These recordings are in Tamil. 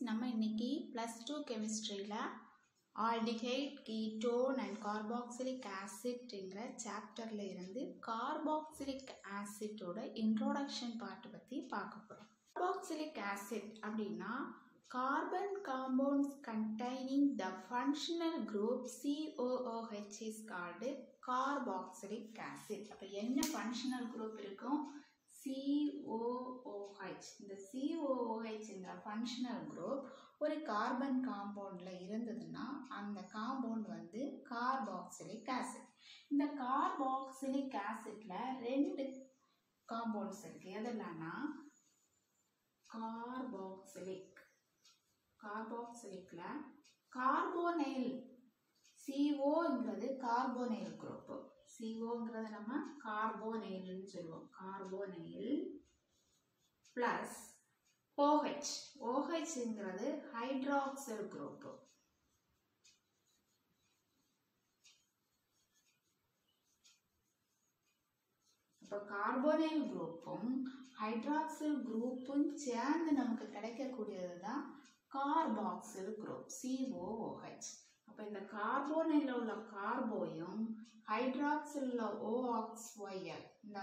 நம்ம இன்னைக்கு +2 கெமிஸ்ட்ரியில் ஆல்டிஹைட் கீட்டோன் அண்ட் கார்பாக்சிலிக் ஆசிட்ங்கிற சாப்டரில் இருந்து கார்பாக்சிலிக் ஆசிட்டோட இன்ட்ரோடக்ஷன் பார்ட் பற்றி பார்க்க போகிறோம். கார்பாக்சிலிக் ஆசிட் அப்படின்னா carbon compounds containing the functional group COOH is called carboxylic acid. அப்போ என்ன functional group இருக்கும்? COOH. இந்த COOH என்ற functional group ஒரு கார்பன் காம்பவுண்ட்ல இருந்ததுன்னா அந்த காம்பவுண்ட் வந்து கார்பாக்சிலிக் ஆசிட். இந்த கார்பாக்சிலிக் ஆசிட்ல ரெண்டு காம்பவுண்ட்ஸ் இருக்கு. எதெல்லாம்னா கார்பாக்சிலிக்ல கார்போனைல் COங்கிறது கார்போனைல் குரூப். COங்கிறது நம்ம கார்போனைல்னு சொல்லுவோம். Carbonyl plus OH. OHங்கிறது ஹைட்ராக்சில் குரூப். இப்போ கார்போனைல் குரூப்பும் ஹைட்ராக்சில் குரூப்பும் சேர்ந்து நமக்கு கிடைக்கக்கூடியது தான் கார்பாக்சில் குரூப் COOH. அப்போ இந்த கார்போனைல உள்ள கார்போயும் ஹைட்ராக்சில் OXYL, இந்த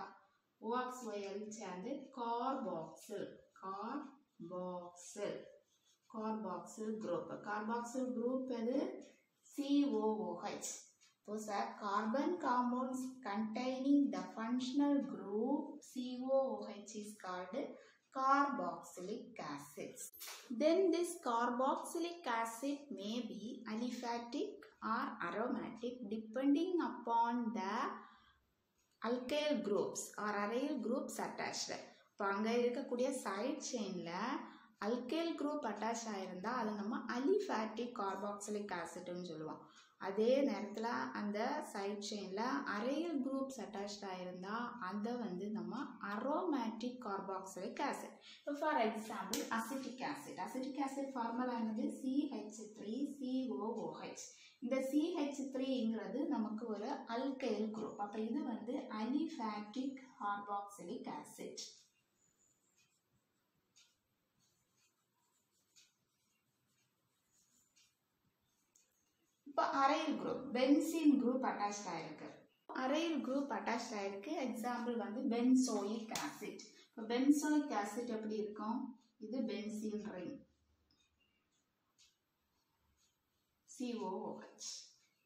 OXYL சேர்ந்து கார்பாக்சில் குரூப். கார்பாக்சில் குரூப் எது? COOH. So, carbon compounds containing the functional group COOH is called carboxylic acids. Then this carboxylic acid may be aliphatic or aromatic depending upon the alkyl groups or aryl groups attached. இப்போ அங்கே இருக்கக்கூடிய சைட் செயினில் அல்கைல் குரூப் அட்டாச் ஆகிருந்தா அதை நம்ம அலிஃபேட்டிக் கார்பாக்சிலிக் ஆசிட்னு சொல்லுவோம். அதே நேரத்தில் அந்த சைட் செயினில் அரைல் குரூப்ஸ் அட்டாச் ஆகிருந்தா அதை வந்து நம்ம அரோமேட்டிக் கார்பாக்சிலிக் ஆசிட். இப்போ for example acetic acid formula என்னது? CH3COOH. இந்த CH3ங்கிறது நமக்கு ஒரு அல்கைல் குரூப். அப்போ இது வந்து அலிஃபேட்டிக் கார்பாக்சிலிக் ஆசிட். இப்போ aryl group benzene group attach ஆயிருக்கு. அரைல் குரூப் அட்டாச் ஆயிருக்கு. எக்ஸாம்பிள் வந்து பென்சோயிக் ஆசிட். இப்போ பென்சோயிக் ஆசிட் எப்படி இருக்கும்? இது பென்சீன் ரிங் COOH.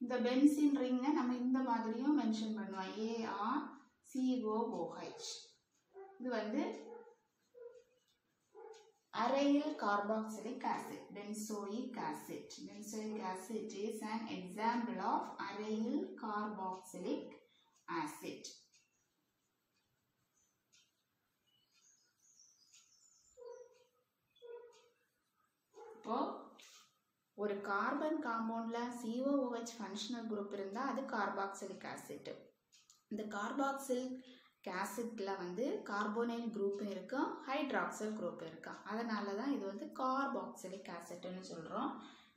இந்த பென்சீன் ரிங்கை நம்ம இந்த மாதிரியும் மென்ஷன் பண்ணுவோம். ARCOOH. இது வந்து aryl carboxylic acid, benzoic acid. Benzoic acid is an example of aryl carboxylic acid. இப்போ ஒரு கார்பன் காம்பவுண்ட்ல COOH ஃபங்க்ஷனல் குரூப் இருந்தால் அது கார்பாக்சிலிக் ஆசிட். இந்த கார்பாக்சிலிக் ஆசிட்ல வந்து கார்போனைல் குரூப் இருக்கும், ஹைட்ராக்சில் குரூப் இருக்கும். அதனால தான் இது வந்து கார்பாக்சிலிக் ஆசிட்னு சொல்கிறோம்.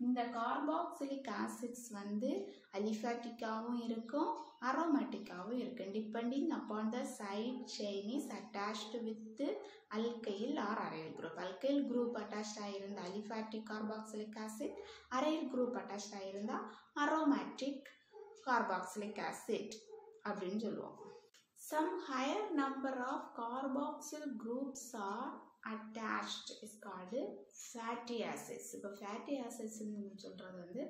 இந்த கார்பாக்சிலிக் ஆசிட்ஸ் வந்து அலிஃபேட்டிக்காகவும் இருக்கும், அரோமேட்டிக்காகவும் இருக்கும். Depending upon the side chain is attached with alkyl or aryl group. அல்கைல் குரூப் அட்டாச் ஆகியிருந்த aliphatic carboxylic acid, aryl group attach ஆகியிருந்தா அரோமேட்டிக் கார்பாக்சிலிக் ஆசிட் அப்படின்னு சொல்லுவோம். Some higher number of carboxyl groups are attached is called fatty acids. இப்போ fatty acids சொல்கிறது வந்து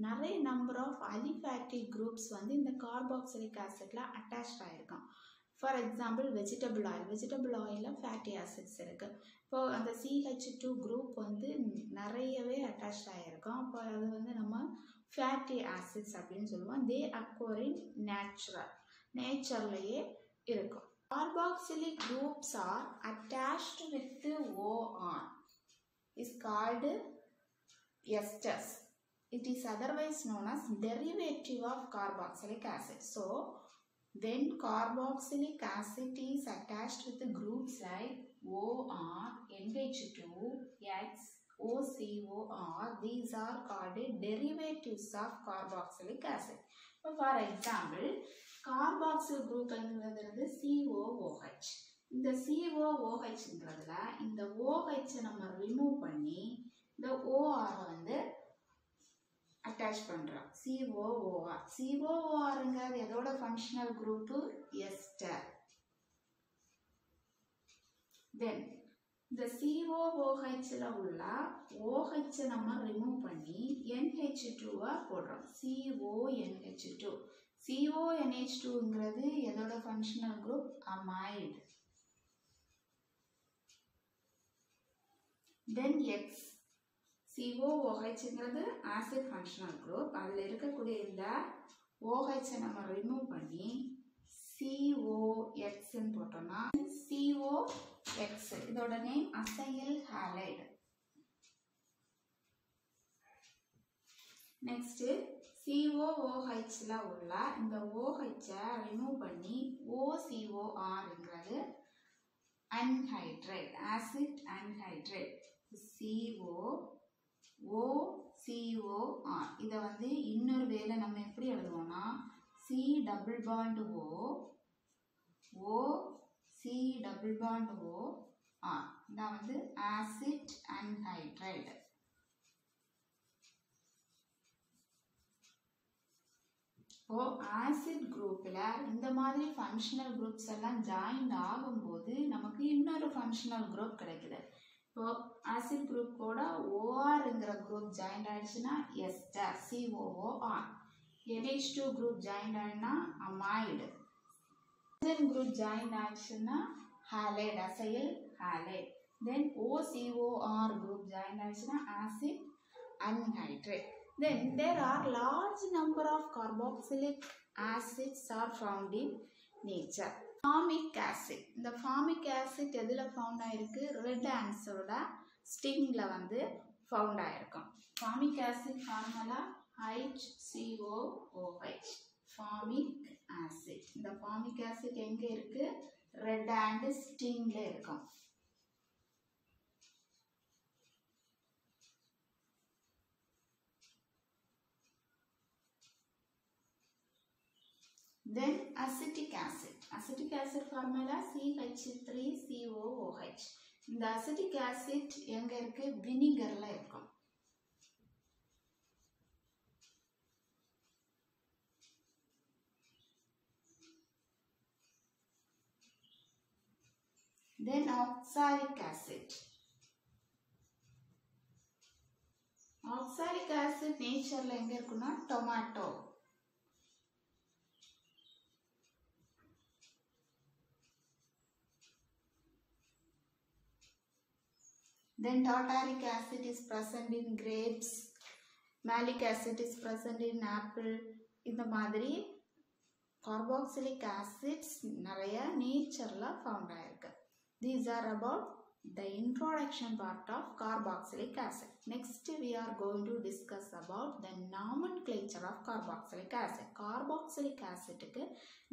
நிறைய நம்பர் ஆஃப் அலிஃபேட்டிக் குரூப்ஸ் வந்து இந்த கார்பாக்சிலிக் ஆசிட்ல அட்டாச் ஆகிருக்கும். ஃபார் எக்ஸாம்பிள் வெஜிடபிள் ஆயிலில் ஃபேட்டி ஆசிட்ஸ் இருக்குது. இப்போது அந்த CH2 குரூப் வந்து நிறையவே அட்டாச் ஆகிருக்கும். அப்போ அது வந்து நம்ம ஃபேட்டி ஆசிட்ஸ் அப்படின்னு சொல்லுவோம். தே அக்வர் இன் நேச்சர்லேயே இருக்கும். Carboxylic groups are attached with OR is called esters. It is otherwise known as derivative of carboxylic acid. So when carboxylic acid is attached with the groups like OR, NH2, X, OCOR, these are called derivatives of carboxylic acid. For example, carboxyl group engiradhu COOH. இந்த COOHங்கிறதுல இந்த OH நம்ம ரிமூவ் பண்ணி இந்த OR வந்து அட்டாச் பண்றோம். COOR. COORங்கிறது எதோட ஃபங்க்ஷனல் குரூப்? எஸ்டர். தென் இந்த COOHல உள்ள OH நம்ம ரிமூவ் பண்ணி NH2 போடுறோம். CONH2. CONH2ங்கிறது எதோட functional group? Amide. Then X. COOHங்கிறது ஆசிட் ஃபங்க்ஷனல் குரூப். அதில் இருக்கக்கூடிய இந்த OH நம்ம ரிமூவ் பண்ணி COXன்னு போட்டோம்னா COX. இதோட நேம் அசைல் ஹாலைடு. நெக்ஸ்ட் COOHல உள்ள இந்த OH ரிமூவ் பண்ணி OCORங்கிறது அன்ஹைட்ரேட், ஆசிட் அன்ஹைட்ரேட். COOCOR. இதை வந்து இன்னொரு வேலை நம்ம எப்படி எழுதுவோம்னா C double bond O C double bond O R. இதான் வந்து ஆசிட் அன்ஹைட்ரைடு. இப்போ ஆசிட் குரூப்பில் இந்த மாதிரி ஃபங்க்ஷனல் குரூப்ஸ் எல்லாம் ஜாயின்ட் ஆகும்போது நமக்கு இன்னொரு ஃபங்க்ஷனல் குரூப் கிடைக்குது. இப்போ ஆசிட் குரூப் கூட ORங்கிற குரூப் ஜாயின்ட் ஆயிடுச்சுன்னா ester, COOR. NH2 group joint ஆயிடுனா அமைடு. குரூப் ஜாயின்ட் ஆயிடுச்சுன்னா halide, acyl halide. Then OCOR group joint ஆயிடுச்சுன்னா acid anhydride. Then there are large number of carboxylic acids are found in nature. Formic acid. இந்த formic acid எதுல ஃபவுண்ட் ஆயிருக்கு? ரெட் ஆண்ட்ஸோட ஸ்டிங்ல வந்து ஃபவுண்ட் ஆயிருக்கும். Formic acid formula HCOOH. Formic acid. இந்த formic acid எங்க இருக்கு? ரெட் ஆண்ட் ஸ்டிங்ல இருக்கும். Then acetic acid. Acetic acid formula CH3COOH. இந்த acetic acid எங்க இருக்கு? வினிகர்ல இருக்கும். Then oxalic acid. Oxalic acid நேச்சர்ல எங்க இருக்குன்னா tomato. Then tartaric acid is present in grapes. Malic acid is present in apple. இந்த மாதிரி carboxylic acids நிறைய நேச்சர்ல ஃபவுண்ட் ஆயிருக்கு. These are about the introduction part of carboxylic acid. Next we are going to discuss about the nomenclature of carboxylic acid. Carboxylic acidக்கு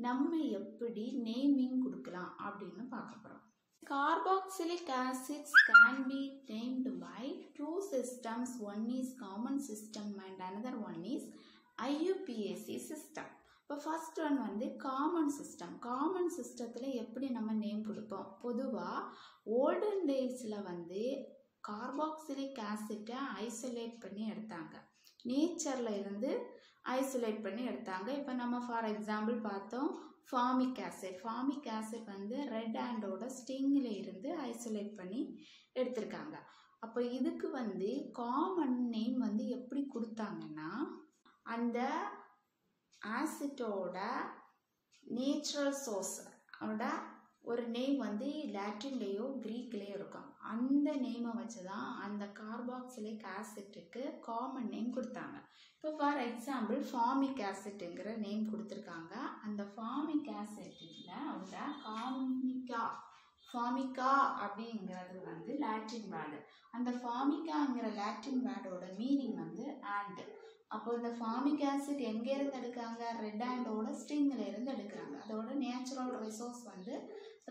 நம்ம எப்படி நேமிங் கொடுக்கலாம் அப்படின்னு பார்க்க போறோம். Carboxylic acids can be named by two systems. One is common system and another one is IUPAC system. இப்போ ஃபர்ஸ்ட் ஒன் வந்து காமன் சிஸ்டம். காமன் சிஸ்டத்தில் எப்படி நம்ம நேம் கொடுப்போம்? பொதுவாக ஓல்டன் டேஸில் வந்து கார்பாக்சிலிக் ஆசிட்டை ஐசோலேட் பண்ணி எடுத்தாங்க. நேச்சரில் இருந்து ஐசோலேட் பண்ணி எடுத்தாங்க. இப்போ நம்ம ஃபார் எக்ஸாம்பிள் பார்த்தோம் ஃபார்மிக் ஆசிட். ஃபார்மிக் ஆசிட் வந்து ரெட் ஆண்டோட ஸ்டிங்கில் இருந்து ஐசோலேட் பண்ணி எடுத்திருக்காங்க. அப்போ இதுக்கு வந்து காமன் நேம் வந்து எப்படி கொடுத்தாங்கன்னா அந்த ஆசிட்டோட நேச்சுரல் சோர்ஸோட ஒரு நேம் வந்து லாட்டின்லேயோ கிரீக்லேயோ இருக்கும். அந்த நேமை வச்சு தான் அந்த கார்பாக்சிலிக் ஆசிட்டுக்கு காமன் நேம் கொடுத்தாங்க. இப்போ ஃபார் எக்ஸாம்பிள் ஃபார்மிக் ஆசிட்டுங்கிற நேம் கொடுத்துருக்காங்க. அந்த ஃபார்மிக் ஆசிட்டில் அவங்க ஃபார்மிகா அப்படிங்கிறது வந்து லாட்டின் வேர்டு. அந்த ஃபார்மிகாங்கிற லாட்டின் வேர்டோட மீனிங் வந்து ஆண்ட். அப்போ இந்த ஃபார்மிக் ஆசிட் எங்கேருந்து எடுக்காங்க? ரெட் ஆண்டோட ஸ்டிங்கில் இருந்து எடுக்கிறாங்க. அதோட நேச்சுரல் ரிசோர்ஸ் வந்து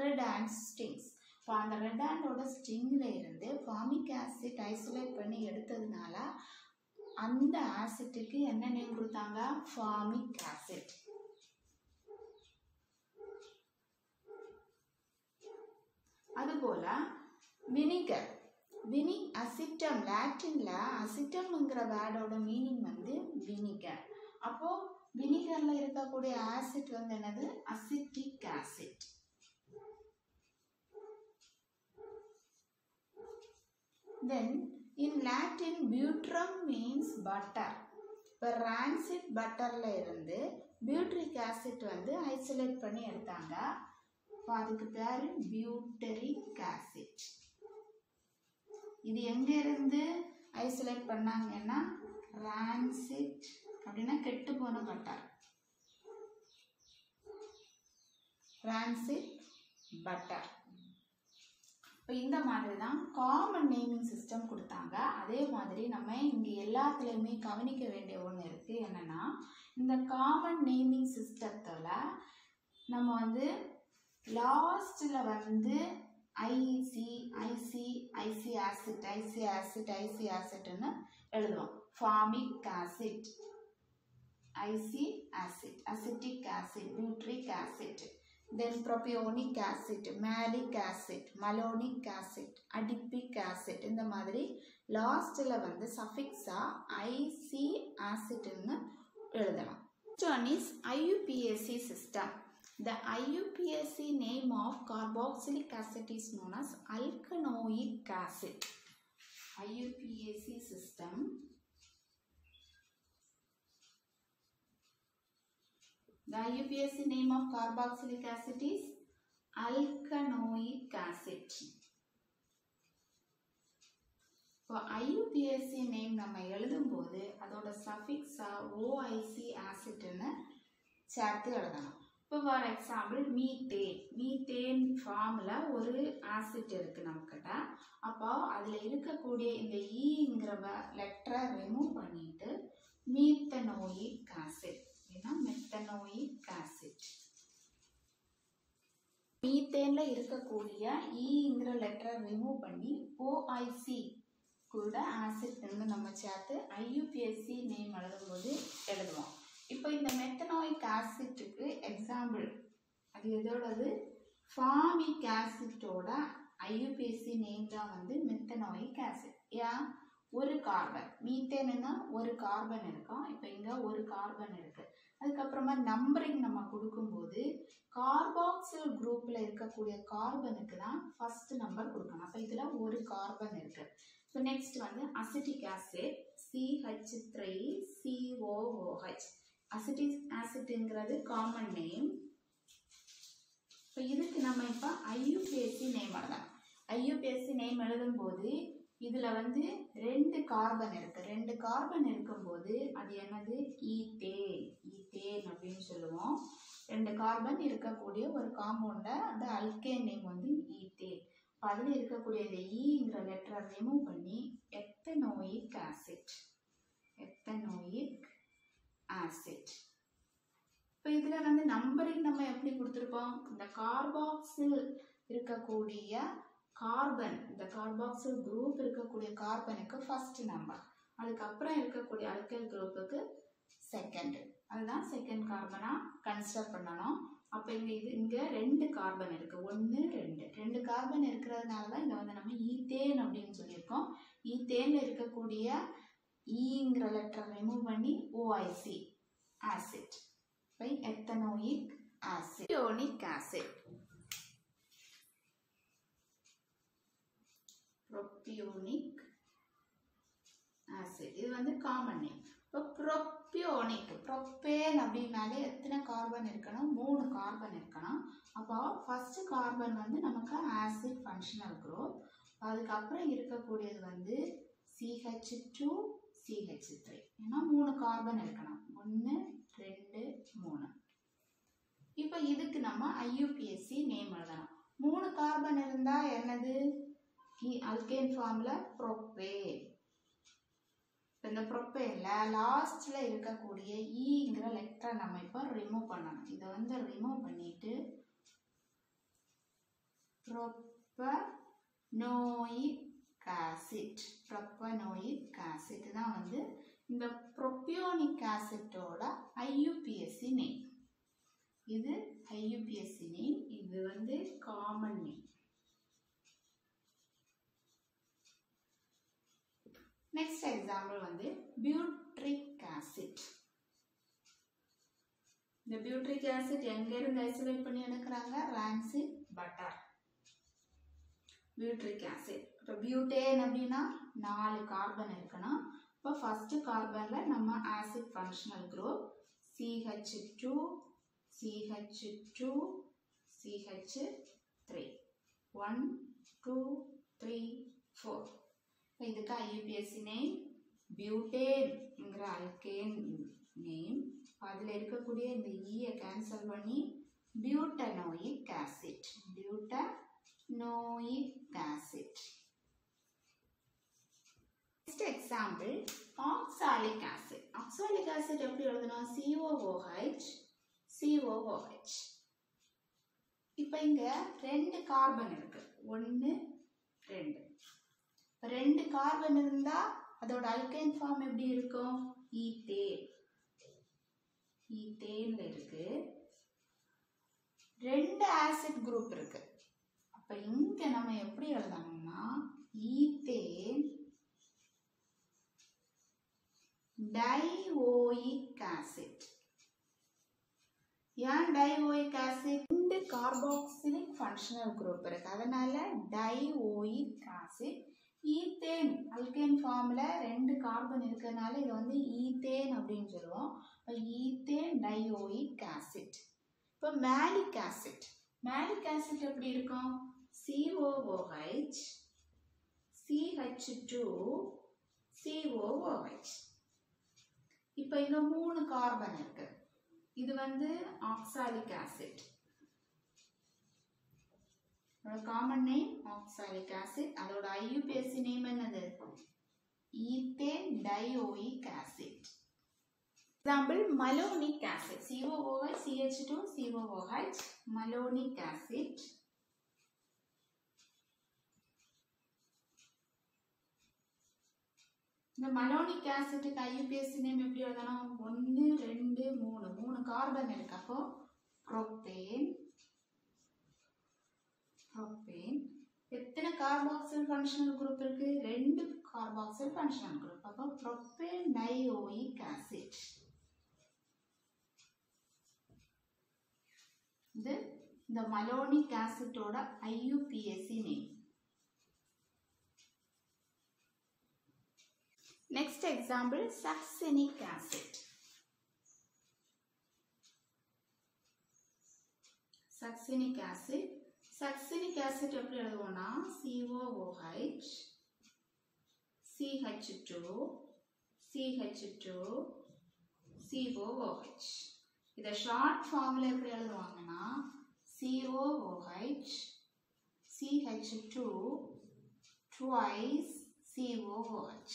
ரெட் ஆண்ட் ஸ்டிங்ஸ். இப்போ அந்த ரெட் ஆண்டோட ஸ்டிங்கில் இருந்து ஃபார்மிக் ஆசிட் ஐசோலேட் பண்ணி எடுத்ததுனால அந்த ஆசிட்டுக்கு என்ன நேம் கொடுத்தாங்க? Formic acid. அதுபோல் வினிகர். அசிட்டம், லாட்டின்ல அசிட்டம்ங்கிற வேர்டோட மீனிங் வந்து வினிகர். அப்போ வினிகர்ல இருக்கக்கூடிய ஆசிட் வந்து என்னது? Acetic acid. Then in Latin butrum means butter. இப்போ rancid butterல இருந்து butyric acid வந்து ஐசோலேட் பண்ணி எடுத்தாங்க. அதுக்கு பேரு butyric acid. இது எங்க இருந்து ஐசோலேட் பண்ணாங்கன்னா rancid அப்படின்னா கெட்டு போன பட்டர், rancid butter. இப்போ இந்த மாதிரி தான் காமன் நேமிங் சிஸ்டம் கொடுத்தாங்க. அதே மாதிரி நம்ம இங்கே எல்லாத்துலேயுமே கவனிக்க வேண்டிய ஒன்று இருக்குது. என்னென்னா இந்த காமன் நேமிங் சிஸ்டத்தில் நம்ம வந்து லாஸ்ட்டில் வந்து ஐசி ஆசிட்னு எழுதுவோம். Formic acid, ic acid, acetic acid, butyric acid, then propionic acid, malic acid, malonic acid, adipic acid. இந்த மாதிரி லாஸ்ட்ல வந்து சஃபிக்ஸா IC ஆசிட்னு எழுதலாம். Next one is IUPAC system. The IUPAC name of carboxylic acid is known as alkanoic acid. IUPAC system. The IUPAC name of carboxylic acid is alkanoic acid. இப்போ IUPAC நேம் நம்ம எழுதும்போது அதோட சஃபிக்ஸா OIC ஆசிட்னு சேர்த்து எழுதணும். இப்போ ஃபார் எக்ஸாம்பிள் மீத்தேன் ஃபார்மில் ஒரு ஆசிட் இருக்குது நம்மக்கிட்ட. அப்போ அதில் இருக்கக்கூடிய இந்த ஈங்கிற லெட்டரை ரிமூவ் பண்ணிட்டு மீத்தனோயிக் ஆசிட், மெத்தனோயிக் ஆசிட். மீத்தேன்ல இருக்கக்கூடிய ஈங்கிற லெட்டரை ரிமூவ் பண்ணி OIC கூட ஆசிட் நம்ம சேர்த்து IUPAC நேம் எழுதும்போது எழுதுவோம். இப்போ இந்த மெத்தனோயிக் ஆசிட்டுக்கு எக்ஸாம்பிள் அது எதோடது? ஃபார்மிக் ஆசிட்டோட IUPAC நேம் தான் வந்து மெத்தனோயிக் ஆசிட். ஏன்? ஒரு கார்பன், மீத்தேன்னா ஒரு கார்பன் இருக்கும். இப்போ இங்கே ஒரு கார்பன் இருக்கு. அதுக்கப்புறமா நம்பரிங் நம்ம கொடுக்கும்போது கார்பாக்சில் குரூப்ல இருக்கக்கூடிய கார்பனுக்கு தான் ஃபர்ஸ்ட் நம்பர் கொடுக்கணும். அப்போ இதில் ஒரு கார்பன் இருக்கு. இப்போ நெக்ஸ்ட் வந்து அசிட்டிக் ஆசிட் CH3COOH. அசிட்டிக் ஆசிட்ங்கிறது காமன் நேம். இப்போ இதுக்கு நம்ம இப்போ IUPAC நேம் எழுதலாம். IUPAC நேம் எழுதும்போது இதில் வந்து 2 கார்பன் இருக்கு. 2 கார்பன் இருக்கும்போது அது என்னது? ஈத்தேன் அப்படின்னு சொல்லுவோம். 2 கார்பன் இருக்கக்கூடிய ஒரு காம்பவுண்ட அந்த அல்கேன் நேம் வந்து ஈத்தேன். அதில் இருக்கக்கூடிய இந்த ஈங்கிற லெட்டரை ரிமூவ் பண்ணி எத்தனோயிக் ஆசிட். இப்போ இதில் வந்து நம்பரிங் நம்ம எப்படி கொடுத்துருப்போம்? இந்த கார்பாக்சில் இருக்கக்கூடிய கார்பன், இந்த கார்பாக்சில் குரூப் இருக்கக்கூடிய கார்பனுக்கு ஃபர்ஸ்ட் நம்பர், அதுக்கப்புறம் இருக்கக்கூடிய அல்கைல் குரூப்புக்கு செகண்ட். அதுதான் செகண்ட் கார்பனாக கன்சிடர் பண்ணணும். அப்போ இங்கே 2 கார்பன் இருக்கு. 1 2 கார்பன் இருக்கிறதுனால தான் இதை வந்து நம்ம ஈத்தேன் அப்படின்னு சொல்லியிருக்கோம். ஈத்தேன்ல இருக்கக்கூடிய ஈங்கிற லெட்டரை ரிமூவ் பண்ணி OIC acid by ethanoic acid. Propionic acid, propionic acid இது வந்து காமன் நேம். இப்போ ப்ரோபியோனிக், ப்ரோப்பேன் அப்படின்னாலே எத்தனை கார்பன் இருக்கணும்? 3 கார்பன் இருக்கணும். அப்போ ஃபர்ஸ்ட் கார்பன் வந்து நமக்கு ஆசிட் ஃபங்க்ஷனல் குரூப். அதுக்கப்புறம் இருக்கக்கூடியது வந்து CH2 CH3. ஏன்னா 3 கார்பன் இருக்கணும். 1 2 3. இப்போ இதுக்கு நம்ம IUPAC நேம் எழுதணும். 3 கார்பன் இருந்தா என்னது? அல்கேன் ஃபார்ம்ல ப்ரோப்பேன். இந்த ப்ரோப்பேன்ல லாஸ்ட்ல இருக்கக்கூடிய ஈங்கிற லெட்டரை நம்ம இப்போ ரிமூவ் பண்ணணும். இதை வந்து ரிமூவ் பண்ணிட்டு ப்ரோப்பனோயிக் ஆசிட் தான் வந்து இந்த ப்ரோபியோனிக் ஆசிட்டோட IUPAC நேம். இது IUPAC நேம், இது வந்து காமன் நேம். நெக்ஸ்ட் எக்ஸாம்பிள் வந்து பியூட்ரிக் ஆசிட். இந்த பியூட்ரிக் ஆசிட் எங்க இருந்து ஐசோலேட் பண்ணி எடுக்கிறாங்க? ரான்சிட் பட்டர். Butyric acid. இப்போ பியூட்டேன் அப்படின்னா 4 கார்பன் இருக்கணும். இப்போ ஃபர்ஸ்ட் கார்பன்ல நம்ம acid functional group CH2 CH2 CH3 1 2 3 4. இதுக்கு IUPAC நேம் பியூட்டேன்ங்கிற அல்கேன் நேம். அதில் இருக்கக்கூடிய இந்த ஈயை கேன்சல் பண்ணி butanoic acid. Butanoic acid. Next example oxalic acid. Oxalic acid எப்படி எழுதணும்? COOH COOH. இப்போ இங்க 2 கார்பன் இருக்கு. 1 2. 2 கார்பன் இருந்தா அதோட அல்கைன் ஃபார்ம் எப்படி இருக்கும்? ஈத்தேன். ஈத்தேன்ல இருக்கு. 2 ஆசிட் குரூப் இருக்கு. அப்ப இங்க நம்ம எப்படி எழுதணும்னா ஈத்தேன் டைஓயிக் ஆசிட். ஏன் dioic acid? 2 carboxylic functional group இருக்கு. அதனால டைஓயிக் ஆசிட். ஈத்தேன் அல்கேன் ஃபார்ம்ல 2 கார்பன் இருக்கிறதுனால இதை வந்து ஈத்தேன் அப்படின்னு சொல்லுவோம். Ethane dioic acid. இப்போ மேலிக் ஆசிட். மேலிக் ஆசிட் எப்படி இருக்கும்? COOH CH2 COOH. இப்போ இங்க 3 கார்பன் இருக்கு. இது வந்து oxalic acid. Common name oxalic acid. அதோட IUPAC நேம் என்னது? Ethane dioic acid. Example malonic acid. COOH CH2 COOH malonic acid. இந்த மலோனிக் ஆசிட்டுக்கு IUPAC நேம் எப்படி எழுதணும்? 1 2 3. 3 கார்பன் இருக்கு. அப்போ புரோப்பேன். புரோப்பேன். எத்தனை கார்பாக்சில் ஃபங்க்ஷனல் குரூப் இருக்கு? 2 கார்பாக்சில் ஃபங்க்ஷனல் குரூப். அப்போ புரோப்பேன் டைஓயிக் ஆசிட். இது இந்த மலோனிக் ஆசிட்டோட IUPAC name. Next example succinic acid. Succinic acid. Succinic acid எப்படி எழுதுவோம்னா COOH CH2 CH2 COOH. இதை ஷார்ட் ஃபார்ம்ல எப்படி எழுதுவாங்கன்னா COOH CH2 twice COOH.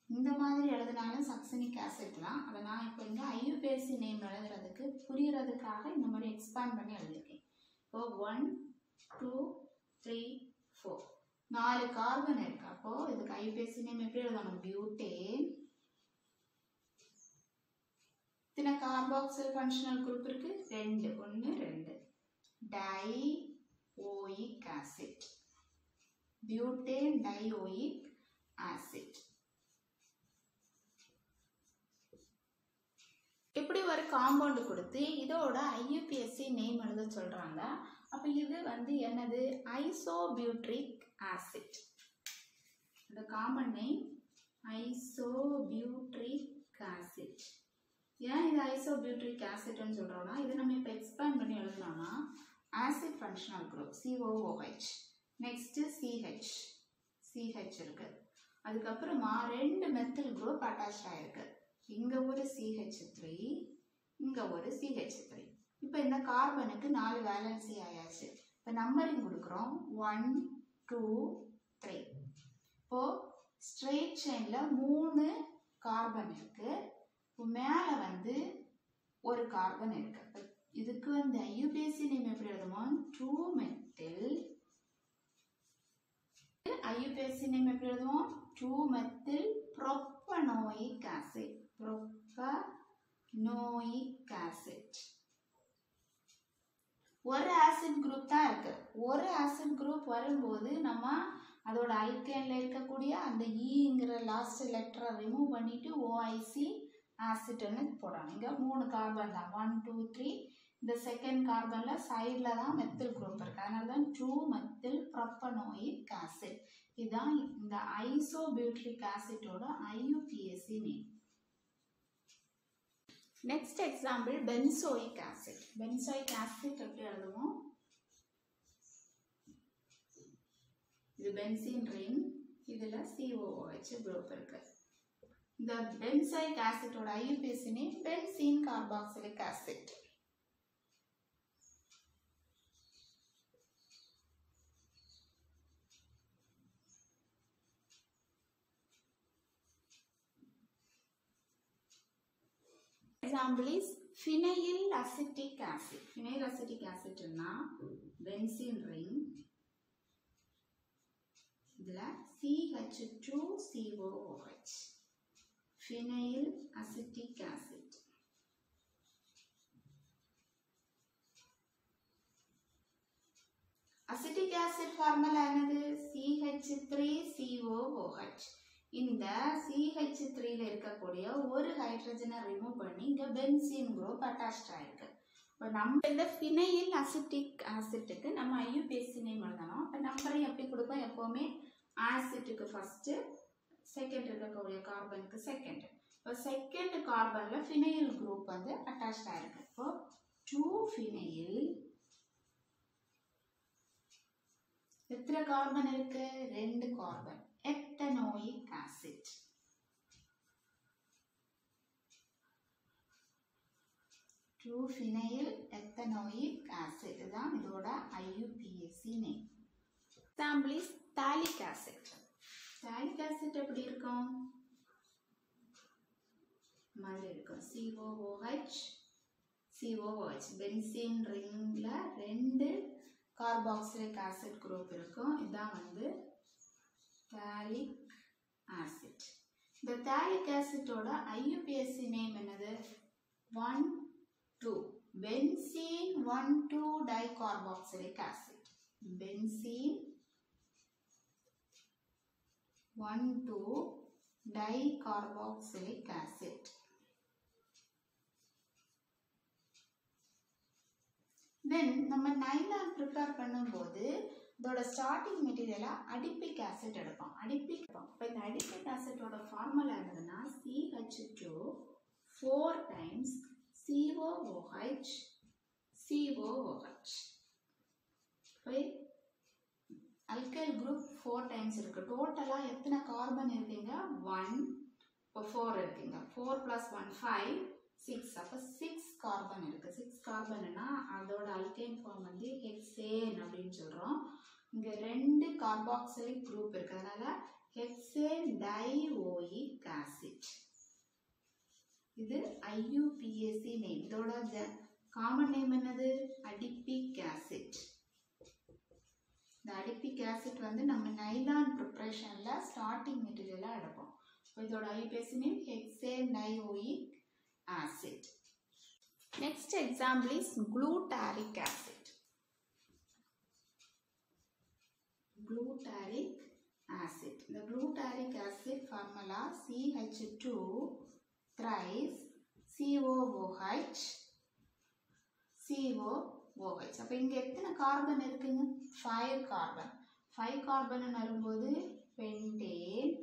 இந்த மாதிரி எழுதினாலும் சக்சினிக் ஆசிட் தான். அதை நான் இப்போ இங்கே IUPAC நேம் எழுதுறதுக்கு புரியறதுக்காக இந்த மாதிரி எக்ஸ்பேண்ட் பண்ணி எழுதிருக்கேன். இப்போ 1 2 3 4 4 கார்பன் இருக்கு. அப்போ இதுக்கு IUPAC நேம் எப்படி எழுதணும்? பியூட்டேன். இத்தனை கார்பாக்சில் ஃபங்க்ஷனல் குரூப் இருக்கு? 2 1 2. Dioic acid. Butane dioic acid. இப்படி ஒரு காம்பவுண்ட் கொடுத்து இதோட IUPAC நேம் எழுத சொல்றாங்க. அப்ப இது வந்து என்னது? ஐசோபியூட்ரிக் ஆசிட். இந்த காமன் நேம் ஐசோபியூட்ரிக் ஆசிட். ஏன் இது ஐசோபியூட்ரிக் ஆசிட்னு சொல்றோம்னா இது நம்ம இப்ப எக்ஸ்பேண்ட் பண்ணி எழுதணும்னா acid functional group COOH. Next CH இருக்கு. அதுக்கப்புறமா 2 மெத்தில் குரூப் அட்டாச் ஆயிருக்கு. இங்க ஒரு CH3 இங்க ஒரு CH3. இப்போ இந்த கார்பனுக்கு 4 வேலன்சி ஆயாச்சு. இப்போ நம்பரிங் கொடுக்குறோம் 1 2 3. இப்போ ஸ்ட்ரெயிட் செயின்ல 3 கார்பன் இருக்கு. இப்போ மேல வந்து ஒரு கார்பன் இருக்கு. இதுக்கு வந்து IUPAC நேம் எப்படி எழுதுவோம்? 2 மெத்தில். IUPAC நேம் எப்படி எழுதுவோம்? 2 மெத்தில் புரோப்பனோயிக் ஆசிட். புரோப்பனோயிக் ஆசிட். ஒரு ஆசிட் குரூப் தான் இருக்கு. ஒரு ஆசிட் குரூப் வரும்போது நம்ம அதோட அல்கேன்ல இருக்கக்கூடிய அந்த ஈங்கிற லாஸ்ட் லெட்டரை ரிமூவ் பண்ணிட்டு OIC ஆசிட்னு போடுறாங்க. இங்கே 3 கார்பன் தான், 1 2 3. இந்த செகண்ட் கார்பனில் சைடில் தான் மெத்தில் குரூப் இருக்குது, அதனால தான் 2 மெத்தில் ப்ரோப்பனோயிக் ஆசிட். இதுதான் இந்த ஐசோபியூட்ரிக் ஆசிட்டோட IUPAC name. Next example benzoic acid. Benzoic acid எப்படி எழுதுவோம்? இது பென்சீன் ரிங், இதில் COOH குரூப் இருக்கு. இந்த பென்சோயிக் ஆசிட்டோட IUPAC name benzene carboxylic acid. Example is phenyl acetic acid. Phenyl acetic acid na benzene ring. இதுல CH2COOH. Phenyl acetic acid. Acetic acid formula என்னது? CH3COOH. இந்த CH3ல இருக்கக்கூடிய ஒரு ஹைட்ரஜனை ரிமூவ் பண்ணி இங்க பென்சீன் குரூப் அட்டாச்ட் ஆயிருக்கு. இப்போ நம்ம இந்த ஃபினைல் அசிட்டிக் ஆசிட்டுக்கு நம்ம IUPAC நேம் எழுதணும். இப்போ நம்பரை எப்படி கொடுப்போம்? எப்போவுமே ஆசிட்டுக்கு ஃபர்ஸ்ட், செகண்ட் இருக்கக்கூடிய கார்பனுக்கு செகண்ட். இப்போ செகண்ட் கார்பனில் ஃபினைல் குரூப் வந்து அட்டாச்ட் ஆயிருக்கு. இப்போ 2 ஃபினைல், எத்தனை கார்பன் இருக்கு? 2 carbon. Ethanoic acid. Two phenyl ethanoic acid. இதுதான் இதோட IUPAC name. Example is phthalic acid. Phthalic acid எப்படி இருக்கும்? மாதிரி இருக்கும். COOH. பென்சீன் ரிங்ல 2 கார்பாக்சிலிக் ஆசிட் குரூப் இருக்கும். இதான் வந்து phthalic acid. இந்த phthalic acid ஓட IUPAC நேம் என்னது? 1 2 benzene 1 2 dicarboxylic acid. Benzene 1 2 dicarboxylic acid. Then நம்ம நைலான் ப்ரிப்பேர் பண்ணும்போது இதோட ஸ்டார்டிங் மெட்டீரியலா அடிபிக் ஆசிட் எடுப்போம். இப்போ இந்த அடிபிக் ஆசிட்டோட ஃபார்முலா என்னதுன்னா CH2 4 times COOH. இப்போ அல்கைல் குரூப் 4 times இருக்கு. டோட்டலா எத்தனை கார்பன் இருக்குங்க? 1. இப்போ 4 இருக்குங்க. 4 + 1 5 6. அப்போ 6 கார்பன் இருக்கு. 6 கார்பன்னா அதோட அல்கைல் ஃபார்ம் வந்து ஹெக்சேன் அப்படின்னு சொல்றோம். இங்க 2 கார்பாக்சிலிக் குரூப் இருக்கு, அதனால ஹெக்சேன் டைஓயிக் ஆசிட். இது IUPAC நேம். இதோட காமன் நேம் என்னது? Adipic acid. இந்த அடிபிக் ஆசிட் வந்து நம்ம நைலான் ப்ரிப்பரேஷன்ல ஸ்டார்டிங் மெட்டீரியலா எடுப்போம். இதோட IUPAC name hexane dioic acid. Next example is glutaric acid. Glutaric acid. The glutaric acid formula CH2 thrice COOH. அப்ப இங்க எத்தனை கார்பன் இருக்குங்க? 5 கார்பன். 5 கார்பன் வரும்போது பென்டேன்.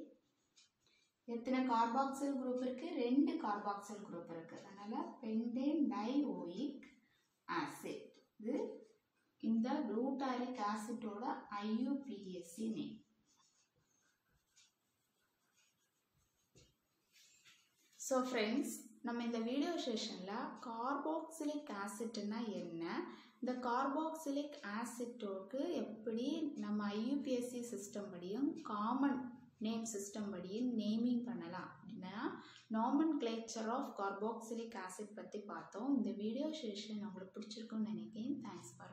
எத்தனை கார்பாக்சில் குரூப் இருக்கு? 2 கார்பாக்சில் குரூப் இருக்கு, அதனால பென்டேன் டைஓயிக் ஆசிட். இது இந்த குளூட்டாரிக் ஆசிட்டோட IUPAC நேம். ஸோ ஃப்ரெண்ட்ஸ், நம்ம இந்த வீடியோ செஷன்ல கார்பாக்சிலிக் ஆசிட்னா என்ன, இந்த கார்பாக்சிலிக் ஆசிட்டோக்கு எப்படி நம்ம IUPAC சிஸ்டம் படியும் காமன் நேம் சிஸ்டம் படியும் நேமிங் பண்ணலாம் அப்படின்னா நாமன்கிளேச்சர் ஆஃப் கார்பாக்சிலிக் ஆசிட் பற்றி பார்த்தோம். இந்த வீடியோ செஷன் உங்களுக்கு பிடிச்சிருக்குன்னு நினைக்கிறேன். Thanks for